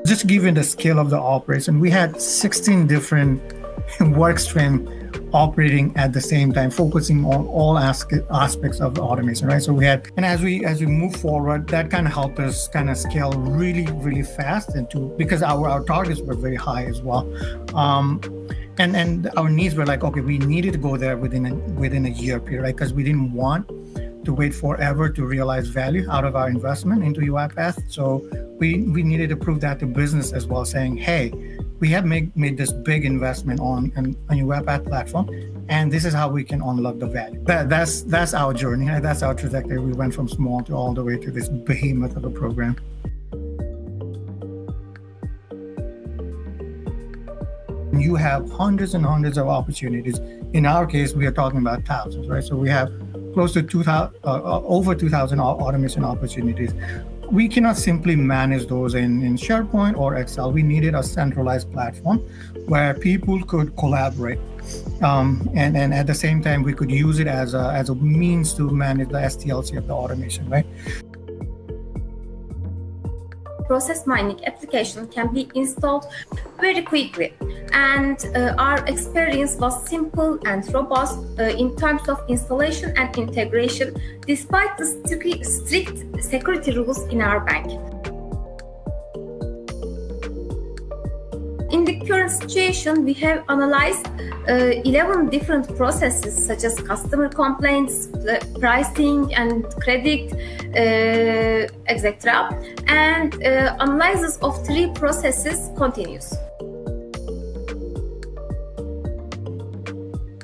Just given the scale of the operation, we had 16 different work streams operating at the same time, focusing on all aspects of the automation, right? So we had, and as we move forward, that kind of helped us kind of scale really fast because our targets were very high as well. And our needs were like, okay, we needed to go there within a year period, right? Because we didn't want to wait forever to realize value out of our investment into UiPath. So we needed to prove that to business as well, saying, hey, we have made this big investment on UiPath platform, and this is how we can unlock the value. That's our journey, right? That's our trajectory. We went from small to all the way to this behemoth of a program. You have hundreds and hundreds of opportunities. In our case, we are talking about thousands, right? So we have close to over 2,000 automation opportunities. We cannot simply manage those in SharePoint or Excel. We needed a centralized platform where people could collaborate. And at the same time, we could use it as a means to manage the SDLC of the automation, right? Process mining application can be installed very quickly, and our experience was simple and robust in terms of installation and integration, despite the strict security rules in our bank. In the current situation, we have analyzed 11 different processes such as customer complaints, pricing and credit, etc. And analysis of 3 processes continues.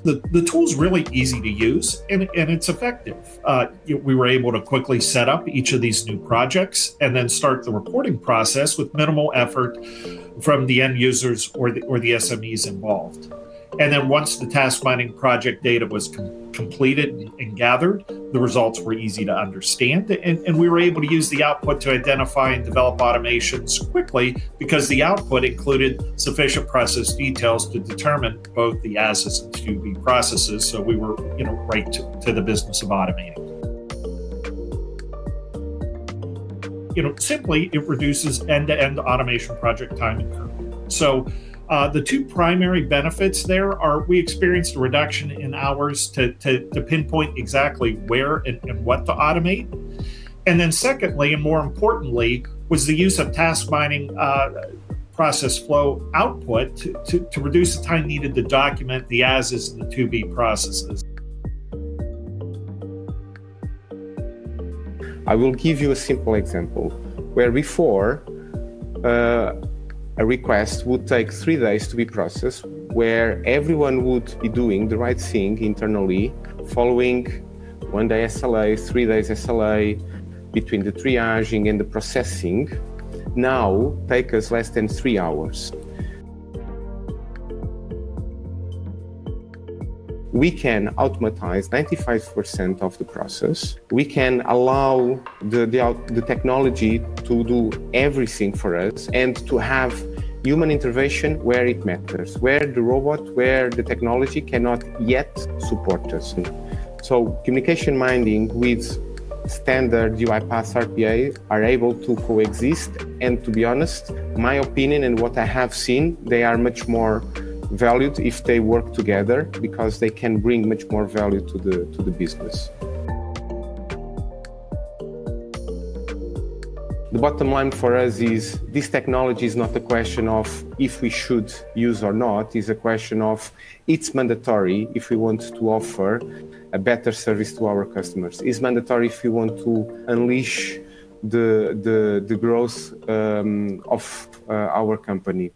The tool's really easy to use and it's effective. We were able to quickly set up each of these new projects and then start the reporting process with minimal effort from the end users or the SMEs involved. And then once the task mining project data was completed and gathered, the results were easy to understand. And we were able to use the output to identify and develop automations quickly because the output included sufficient process details to determine both the as-is and to-be processes. So we were, right to the business of automating. Simply, it reduces end-to-end automation project time and curve. So the 2 primary benefits there are we experienced a reduction in hours to pinpoint exactly where and what to automate. And then secondly, and more importantly, was the use of task mining process flow output to reduce the time needed to document the as-is and the to-be processes. I will give you a simple example where before a request would take 3 days to be processed, where everyone would be doing the right thing internally, following 1 day SLA, 3 days SLA, between the triaging and the processing, now take us less than 3 hours. We can automatize 95% of the process. We can allow the technology to do everything for us and to have human intervention where it matters, where the robot, where the technology cannot yet support us. So communication mining with standard UiPath RPA are able to coexist. And to be honest, my opinion and what I have seen, they are much more valued if they work together because they can bring much more value to the business. The bottom line for us is this technology is not a question of if we should use or not, it's a question of it's mandatory if we want to offer a better service to our customers. It's mandatory if we want to unleash the growth of our company.